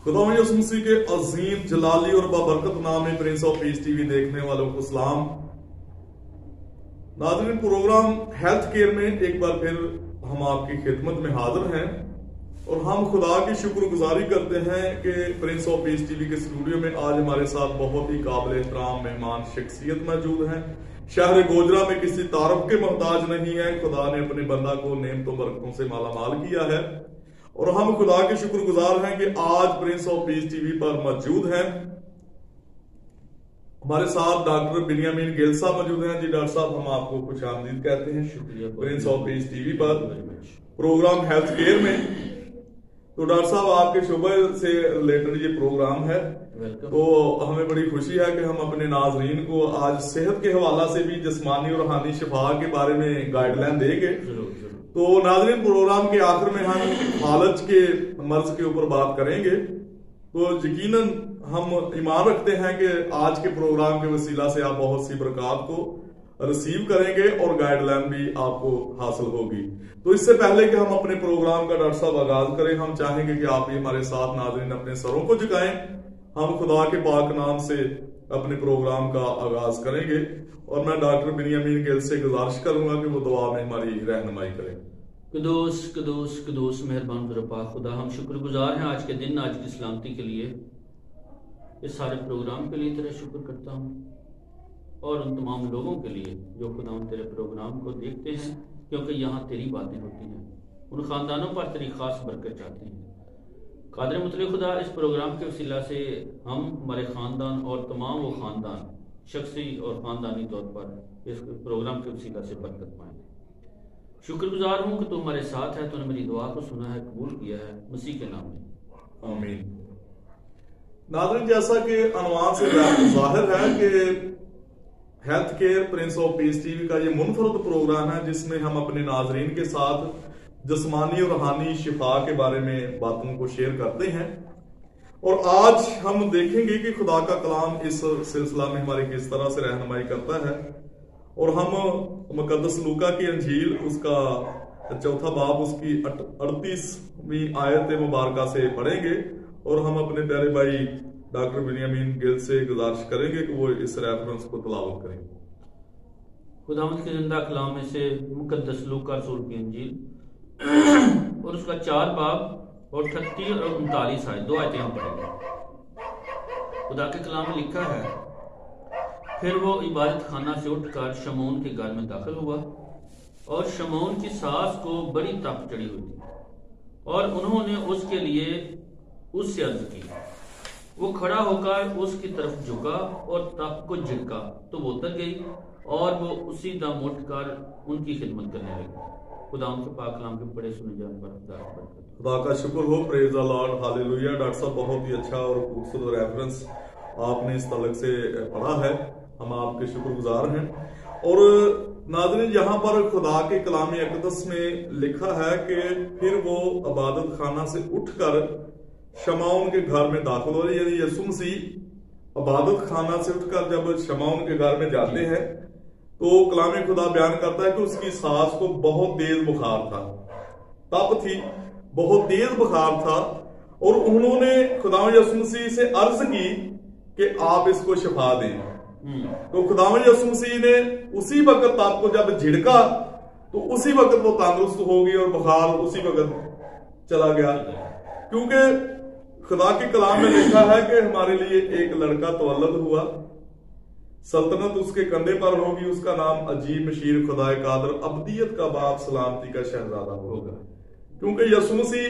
खुदावंद यसू मसीह के अजीम जलाली और बाबरकत नाम में प्रिंस ऑफ पीस टीवी देखने वालों को सलाम। नाज़रीन, प्रोग्राम हेल्थ केयर में एक बार फिर हम आपकी खिदमत में हाजिर हैं और हम खुदा की शुक्रगुजारी करते हैं कि प्रिंस ऑफ पीस टीवी के स्टूडियो में आज हमारे साथ बहुत ही काबिल एहतराम मेहमान शख्सियत मौजूद हैं। शहर गोजरा में किसी तारफ के मोहताज नहीं है। खुदा ने अपने बंदा को नेमतों बरकतों से मालामाल किया है और हम खुदा के शुक्रगुजार हैं कि आज प्रिंस ऑफ पीस टीवी पर मौजूद हैं। हमारे साथ डॉक्टर बिनियामीन गिल साहब मौजूद हैं। जी डॉक्टर साहब, हम आपको खुश आमदीद कहते हैं। शुक्रिया प्रिंस ऑफ पीस टीवी पर प्रोग्राम हेल्थ केयर में। तो डॉक्टर साहब, आपके शोबे से रिलेटेड ये प्रोग्राम है, तो हमें बड़ी खुशी है कि हम अपने नाजरीन को आज सेहत के हवाला से भी जिस्मानी और रूहानी शिफा के बारे में गाइडलाइन देंगे। तो नाजरीन, प्रोग्राम के आखिर में हम फालज के मर्ज के ऊपर बात करेंगे। तो यकीनन हम ईमान रखते हैं कि आज के प्रोग्राम के वसीला से आप बहुत सी बरकत को रिसीव करेंगे और गाइडलाइन भी आपको हासिल होगी। तो इससे पहले कि हम अपने प्रोग्राम का डॉक्टर साहब आगाज करें, हम चाहेंगे कि आप भी हमारे साथ नाजरीन अपने सरों को झुकाएं। हम खुदा के पाक नाम से अपने प्रोग्राम का आगाज करेंगे और मैं डॉक्टर बिनियामीन गिल से गुजारिश करूंगा कि वो दुआ में हमारी रहनुमाई करें। कदोस कदोस कदोस मेहरबान पाक खुदा, हम शुक्रगुजार हैं आज के दिन, आज की सलामती के लिए, इस सारे प्रोग्राम के लिए तेरा शुक्र करता हूँ और उन तमाम लोगों के लिए जो खुदा तेरे प्रोग्राम को देखते हैं, क्योंकि यहाँ तेरी बातें होती हैं। उन ख़ानदानों पर तेरी खास बरकत चाहते हैं। कादर मुतलक खुदा, इस प्रोग्राम के वसीला से हम, हमारे ख़ानदान और तमाम वो ख़ानदान शख्सी और ख़ानदानी तौर पर इस प्रोग्राम के वसीला से बरकत पाएँ। शुक्रगुजार हूँ कि तू हमारे साथ है, तूने मेरी दुआ को सुना है, कबूल किया है, मसीह के नाम में आमीन। नाज़रीन, जैसा कि अनवान से जाहिर है कि health care Prince of peace TV का ये मुनफरद प्रोग्राम है जिसमें हम अपने नाजरीन के साथ जिस्मानी और रूहानी शिफा के बारे में बातों को शेयर करते हैं। और आज हम देखेंगे कि खुदा का कलाम इस सिलसिला में हमारी किस तरह से रहनुमाई करता है। और हम मुकद्दस लूका की अंजील उसका चौथा बाब उसकी 38वीं आयत मुबारका से पढ़ेंगे और हम अपने प्यारे भाई डॉक्टर बिनियामीन गिल से गुजारिश करेंगे कि वो इस रेफरेंस को तलावत करें। खुदावंद के जिंदा कलाम में से मुकद्दस लूका रसूल की अंजील और उसका 4 बाब और 38 और 39 आयत, 2 आयतें हम पढ़ेंगे। खुदा के कलाम में लिखा है, फिर वो इबादत खाना से उठकर शमौन के घर में दाखिल हुआ और शमौन की सास को बड़ी तप चढ़ी हुई थी और उन्होंने उसके लिए उससे अर्ज की। वो खड़ा होकर उसकी तरफ झुका और तप को झटका तो वो उतर गई और वो उसी दम उठकर उनकी खिदमत करने लगी। खुदा उनके पाक कलाम के पढ़े सुने जाने पर खुदा का शुक्र हो। Praise the Lord, hallelujah. Doctor साहब, बहुत ही अच्छा और खूबसूरत रेफरेंस आपने इस तलक से पढ़ा है, हम आपके शुक्रगुजार हैं। और नाज़रीन, यहाँ पर खुदा के कलाम अक़दस में लिखा है कि फिर वो इबादत खाना से उठकर शमौन के घर में दाखिल हो रही, यानी यसू मसीह इबादत खाना से उठकर जब शमौन के घर में जाते हैं तो कलाम खुदा बयान करता है कि उसकी सास को बहुत तेज बुखार था, तप थी, बहुत तेज बुखार था और उन्होंने खुदा यसू मसीह से अर्ज की कि आप इसको शिफा दें। तो खुदावंद यसू मसीह ने उसी वक्त तप को जब झिड़का तो उसी वक्त वो तंदुरुस्त हो गई और बुखार उसी वक्त चला गया। क्योंकि खुदा के कलाम में लिखा है कि हमारे लिए एक लड़का तवल्लद हुआ, सल्तनत उसके कंधे पर होगी, उसका नाम अजीब मशीर खुदा कादर अब्दियत का बाप सलामती का शहजादा होगा। क्योंकि यसू मसीह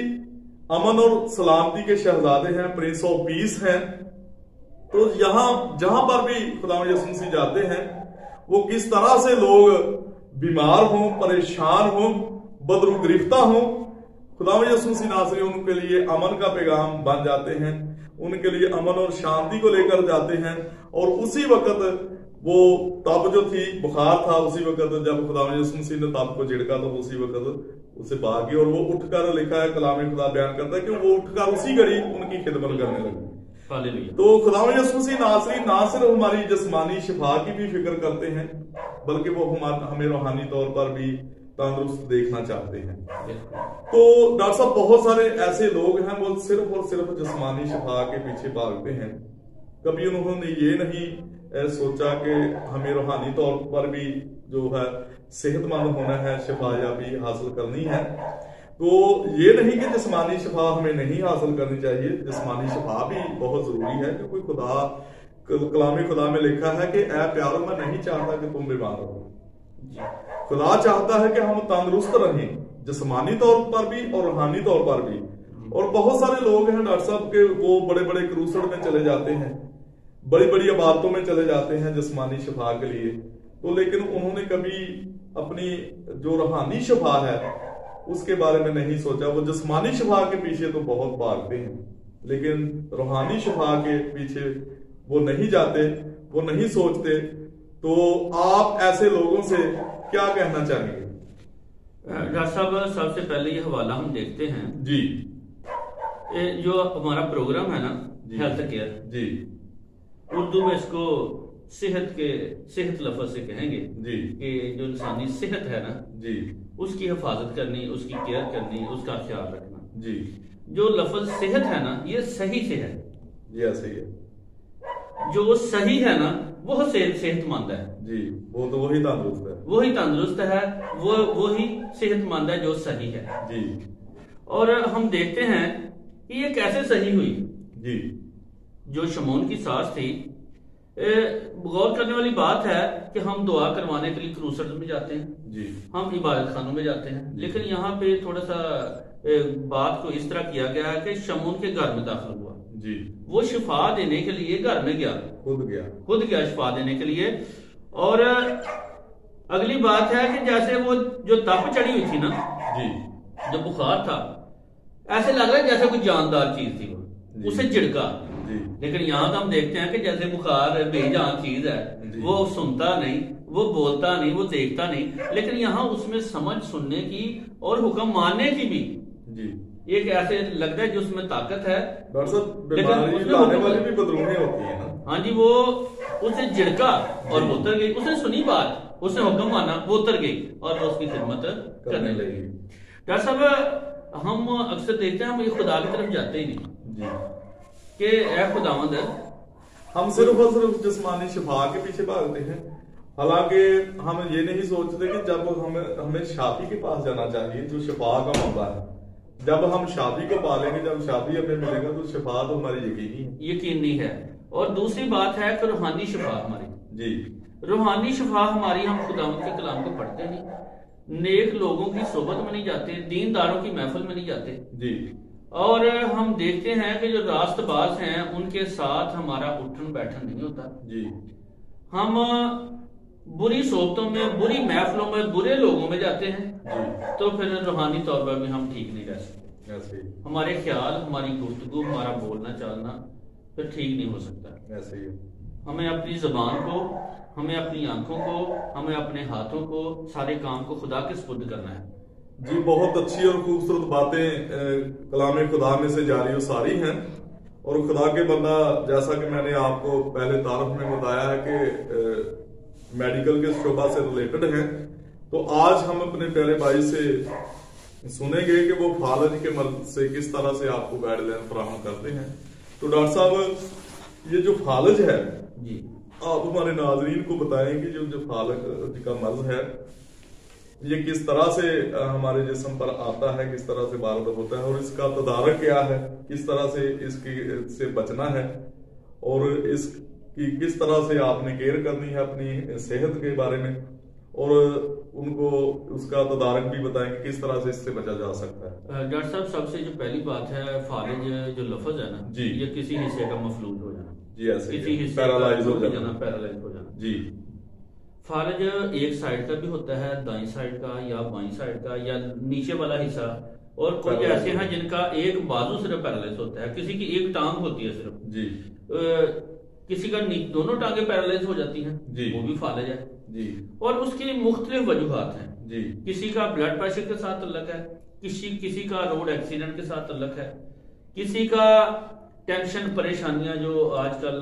अमन और सलामती के शहजादे हैं, प्रिंस ऑफ पीस हैं। तो यहाँ जहां पर भी खुदा यसू मसीह जाते हैं, वो किस तरह से लोग बीमार हों, परेशान हों, बदरू गिरफ्ता हों, खुदा यसू मसीह नासरी उनके लिए अमन का पैगाम बन जाते हैं, उनके लिए अमन और शांति को लेकर जाते हैं। और उसी वक्त वो तप जो थी, बुखार था, उसी वक्त जब खुदा यसू मसीह ने तप को झिड़का तो उसी वक्त उसे भाग गई और वो उठकर, लिखा है कलाम खुदा बयान करता है कि वो उठकर उसी घड़ी उनकी खिदमत करने लगी। तो खुदा यसू मसीह नासरी ना सिर्फ हमारी जिस्मानी शिफा की भी फिक्र करते हैं, बल्कि वो हमें रूहानी तौर पर भी तंदुरुस्त देखना चाहते हैं। तो डॉक्टर साहब बहुत सारे ऐसे लोग हैं वो सिर्फ और सिर्फ जिस्मानी शिफा के पीछे भागते हैं। कभी उन्होंने ये नहीं सोचा कि हमें रूहानी तौर पर भी जो है सेहतमंद होना है, शिफायाबी हासिल करनी है। तो ये नहीं कि जिस्मानी शिफा हमें नहीं हासिल करनी चाहिए, जिस्मानी शिफा भी बहुत जरूरी है, क्योंकि खुदा कलाम खुदा में लिखा है कि ऐ प्यारो मैं नहीं चाहता कि तुम बीमार हो। खुदा चाहता है कि हम तंदुरुस्त रहें, जिस्मानी तौर पर भी और रूहानी तौर पर भी। और बहुत सारे लोग हैं डॉक्टर साहब के वो बड़े बड़े क्रूसड में चले जाते हैं, बड़ी बड़ी इबादतों में चले जाते हैं जिस्मानी शिफा के लिए, तो लेकिन उन्होंने कभी अपनी जो रूहानी शिफा है उसके बारे में नहीं सोचा। वो जिस्मानी शिफा के पीछे तो बहुत भागते हैं, लेकिन रूहानी शिफा के पीछे वो नहीं जाते, वो नहीं सोचते। तो आप ऐसे लोगों से क्या कहना चाहेंगे? डॉक्टर साहब सबसे पहले ये हवाला हम देखते हैं जी, जो हमारा प्रोग्राम है ना हेल्थ केयर जी, उर्दू में इसको सेहत लफ्ज से कहेंगे जी, कि जो इंसानी सेहत है ना जी, उसकी हिफाजत करनी, उसकी केयर करनी, उसका ख्याल रखना जी। जो लफ्ज सेहत है ना ये सही से है जी, ऐसे ही है। जो सही है ना वो सेहतमंद है जी, वो तो वही तंदुरुस्त है, वही तंदुरुस्त है, वो ही सेहतमंद है जो सही है जी। और हम देखते हैं कि ये कैसे सही हुई जी। जो शमौन की सांस थी, गौर करने वाली बात है कि हम दुआ करवाने के लिए क्रूसर्स में जाते हैं जी, हम इबादत खानों में जाते हैं, लेकिन यहाँ पे थोड़ा सा बात को इस तरह किया गया है कि शमौन के घर में दाखिल हुआ जी, वो शिफा देने के लिए घर में गया, खुद गया शिफा देने के लिए। और अगली बात है कि जैसे वो जो तप चढ़ी हुई थी ना जी, जो बुखार था, ऐसे लग रहा है जैसे कोई जानदार चीज थी, वो उसे झिड़का जी। लेकिन यहाँ तो हम देखते हैं कि जैसे बुखार बेजान चीज है, वो सुनता नहीं, वो बोलता नहीं, वो देखता नहीं, लेकिन यहाँ उसमें समझ सुनने की और हुक्म मानने की भी जी एक ऐसे लगता है जो उसमें ताकत है। डॉक्टर साहब बीमारी लाने वाली भी बदरूहें होती है ना। हाँ जी, वो उसे झिड़का और वो उतर गई, उसने सुनी बात, उसने हुक्म माना, वो उतर गई और वो उसकी खिदमत करने लगी। डॉक्टर साहब हम अक्सर देखते हैं हम ये खुदा की तरफ जाते ही नहीं जी, कि ऐ खुदावंद हम सिर्फ और सिर्फ जिस्मानी शिफा के पीछे भागते हैं। हालांकि हम ये नहीं सोचते कि जब हमें शाफी के पास जाना चाहिए जो शिफा का मौका है। जब हम शाफी को पालेंगे, जब शाफी हमें मिलेगा तो शिफा तो हमारी यकीनी है। और दूसरी बात है कि रूहानी शिफा हमारी जी, रूहानी शिफा हमारी, हम खुदावंद के कलाम को पढ़ते नहीं, नेक लोगों की सोबत में नहीं जाते, दीनदारों की महफिल में नहीं जाते जी। और हम देखते हैं कि जो रास्तबाज हैं उनके साथ हमारा उठन बैठन नहीं होता जी। हम बुरी सोबतों में, बुरी महफिलों में, बुरे लोगों में जाते हैं जी, तो फिर रूहानी तौर पर भी हम ठीक नहीं रह सकते। ऐसे हमारे ख्याल, हमारी गुफ्तगू, हमारा बोलना चालना फिर ठीक नहीं हो सकता। ऐसे ही हमें अपनी जुबान को, हमें अपनी आंखों को, हमें अपने हाथों को, सारे काम को खुदा के सुपुर्द करना है जी। बहुत अच्छी और खूबसूरत बातें कलाम खुदा में से जारी और सारी हैं। और खुदा के बंदा, जैसा कि मैंने आपको पहले तारफ में बताया है कि मेडिकल के शोबा से रिलेटेड हैं, तो आज हम अपने प्यारे भाई से सुनेंगे कि वो फालज के मर्द से किस तरह से आपको गाइडलाइन फराहम करते हैं। तो डॉक्टर साहब ये जो फालज है जी, आप हमारे नाजरीन को बताएं कि जो फालज का मर्ज है ये किस तरह से हमारे जिस्म पर आता है, किस तरह से वारद होता है और इसका तदारक क्या है, किस तरह से इससे बचना है और इसकी किस तरह से आपने केयर करनी है अपनी सेहत के बारे में, और उनको उसका तदारक भी बताएं कि किस तरह से इससे बचा जा सकता है। डॉक्टर साहब सबसे जो पहली बात है, फालिज जो लफ्ज है ना जी, ये किसी हिस्से का मफलूज हो जाना जी, ऐसे किसी हिस्से पैरालाइज हो जाना, पैरालाइज हो जाना जी। फालिज एक साइड का भी होता है, दाईं साइड का या बाईं साइड का या नीचे वाला हिस्सा, और कुछ ऐसे हैं जिनका एक बाजू सिर्फ पैरालाइज होता है, किसी की एक टांग होती है सिर्फ जी, किसी का दोनों टांगे पैरालाइज हो जाती हैं जी, वो भी फालिज है जी। और उसकी मुख्तलिफ वजूहात हैं जी, किसी का ब्लड प्रेशर के साथ तल्लक है, किसी का रोड एक्सीडेंट के साथ तल्लक है, किसी का टेंशन परेशानियां जो आजकल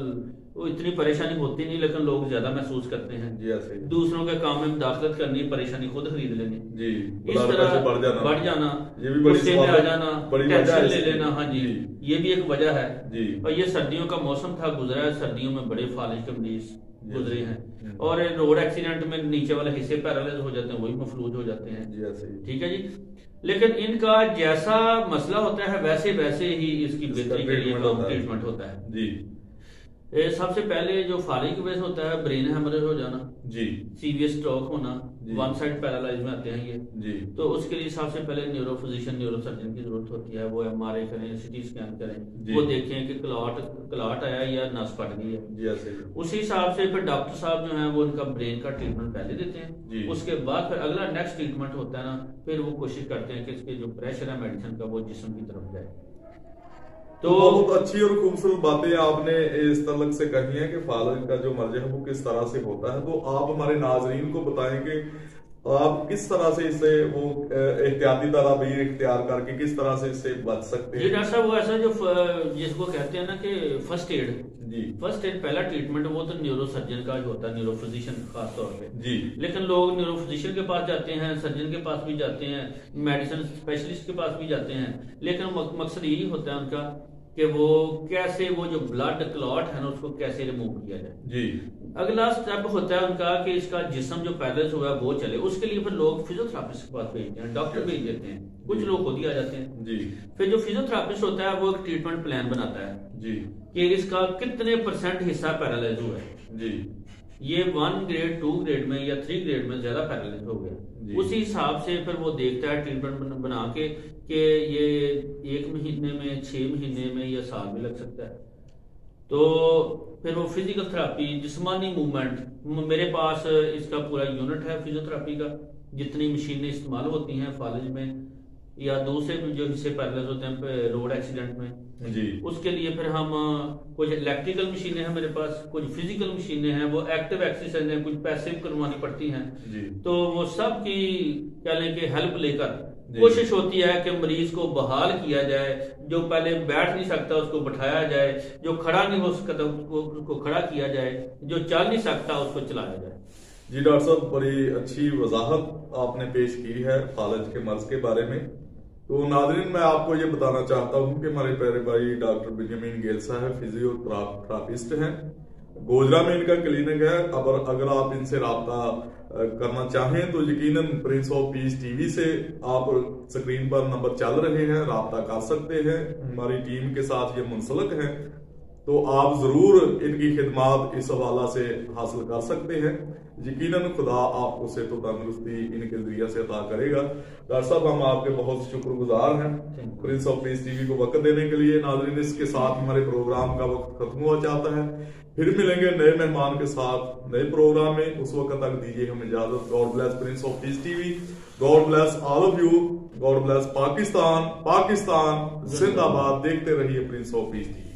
وہ اتنی پریشانی ہوتی نہیں، لیکن لوگ زیادہ محسوس کرتے ہیں. جی ایسے دوسروں کے کام میں مداخلت کرنی، پریشانی خود خرید لینی، جی اس طرح بڑھ جانا، غصے میں آ جانا، ٹینشن لے لینا. ہاں جی یہ بھی ایک وجہ ہے. اور یہ سردیوں کا موسم تھا، گزرا ہے، سردیوں میں بڑے فالج کے مریض گزرے ہیں، اور روڈ ایکسیڈنٹ میں نیچے والے حصے پیرالائز ہو جاتے ہیں، وہی مفلوج ہو جاتے ہیں. ٹھیک ہے جی. لیکن ان کا جیسا مسئلہ ہوتا ہے ویسے ہی اس کی بہتری کے لیے ٹریٹمنٹ ہوتا ہے. جی سب سے پہلے جو فالج کی وجہ سے ہوتا ہے برین ہیمریج ہو جانا، جی سیویئر اسٹروک ہونا، ون سائڈ پیرالائز میں آتے ہیں یہ. جی تو اس کے لیے سب سے پہلے نیورو فزیشین، نیورو سرجن کی ضرورت ہوتی ہے. وہ ایم آر آئی کریں، سی ٹی اسکین کریں، وہ دیکھیں کہ کلاٹ آیا یا نس پھٹ گئی ہے. جی ایسے اسی حساب سے پھر ڈاکٹر صاحب جو ہیں وہ ان کا برین کا ٹریٹمنٹ پہلے دیتے ہیں. اس کے بعد پھر اگلا نیکسٹ ٹریٹمنٹ ہوتا ہے نا، پھر وہ کوشش کرتے ہیں کہ اس کے جو پریشر ہے میڈیسن کا وہ جسم کی طرف جائے. تو بہت اچھی اور خوبصورت باتیں آپ نے اس تعلق سے کہی ہیں کہ فالج کا جو مرض ہے وہ کس طرح سے ہوتا ہے. تو آپ ہمارے ناظرین کو بتائیں کہ آپ کس طرح سے اس سے وہ احتیاطی تدابیر اختیار کر کے کس طرح سے اس سے بچ سکتے ہیں. جی ڈاکٹر صاحب وہ ایسا جو جس کو کہتے ہیں نا کہ فرسٹ ایڈ، جی فرسٹ ایڈ پہلا ٹریٹمنٹ وہ تو نیورو سرجن کا ہوتا ہے، نیورو فزیشین خاص طور پہ. جی لیکن لوگ نیورو فزیشین کے پاس جاتے ہیں، سرجن کے پاس بھی جاتے ہیں، میڈیسن اسپیشلسٹ کے پاس بھی جاتے ہیں، لیکن مقصد یہی ہوتا ہے ان کا کہ وہ کیسے وہ جو بلڈ کلاٹ ہے نا اس کو کیسے ریموو کیا جائے. جی اگلا سٹیپ ہوتا ہے ان کا کہ اس کا جسم جو پیرالائز ہوا ہے وہ چلے. اس کے لیے پھر لوگ فزیوتھراپسٹ کے پاس بھیجتے ہیں، ڈاکٹر بھیج دیتے ہیں، کچھ لوگ خود ہی آ جاتے ہیں. جی پھر جو فزیوتھراپسٹ ہوتا ہے وہ ایک ٹریٹمنٹ پلان بناتا ہے جی کہ اس کا کتنے % حصہ پیرالائز ہوا ہے. جی یہ 1 گریڈ 2 گریڈ میں یا 3 گریڈ میں زیادہ پیرالائز ہو گیا. اسی حساب سے پھر وہ دیکھتا ہے ٹریٹمنٹ بنا کے کہ یہ 1 مہینے میں، 6 مہینے میں یا سال میں لگ سکتا ہے. تو پھر وہ فزیکل تھراپی، جسمانی موومنٹ، میرے پاس اس کا پورا یونٹ ہے فزیوتھراپی کا، جتنی مشینیں استعمال ہوتی ہیں فالج میں یا دوسرے جو حصے پیرالائز ہوتے ہیں روڈ ایکسیڈنٹ میں. جی اس کے لیے پھر ہم کچھ الیکٹریکل مشینیں ہیں میرے پاس، کچھ فزیکل مشینیں ہیں، وہ ایکٹیو ایکسرسائز ہیں، کچھ پیسیو کروانی پڑتی ہیں. جی تو وہ سب کی کہہ لیں کہ ہیلپ لے کر کوشش ہوتی ہے کہ مریض کو بحال کیا جائے. جو پہلے بیٹھ نہیں سکتا اس کو بٹھایا جائے، جو کھڑا نہیں ہو سکتا اس کو کھڑا کیا جائے، جو چل نہیں سکتا اس کو چلایا جائے. جی ڈاکٹر صاحب بڑی اچھی وضاحت آپ نے پیش کی ہے فالج کے مرض کے بارے میں. تو ناظرین میں آپ کو یہ بتانا چاہتا ہوں کہ ہمارے پیارے بھائی ڈاکٹر بنیامین گیل صاحب فزیو تھراپسٹ ہیں، گوجرا میں ان کا کلینک ہے. اگر آپ ان سے رابطہ کرنا چاہیں تو یقیناً prince of peace T V سے آپ سکرین پر نمبر چل رہے ہیں، رابطہ کر سکتے ہیں. ہماری ٹیم کے ساتھ یہ منسلک ہیں، تو آپ ضرور ان کی خدمات اس حوالہ سے حاصل کر سکتے ہیں. یقیناً خدا آپ کو صحت و تندرستی ان کے ذریعے سے عطا کرے گا. ڈاکٹر صاحب ہم آپ کے بہت شکر گزار ہیں prince of peace T V کو وقت دینے کے لیے. ناظرین اس کے ساتھ ہمارے پروگرام کا وقت ختم ہوا چاہتا ہے. پھر ملیں گے نئے مہمان کے ساتھ نئے پروگرام میں. اس وقت تک دیجیے ہمیں اجازت. God bless prince of peace T V. God bless all of you. God bless Pakistan. Pakistan زندہ باد. دیکھتے رہیے prince of peace T V.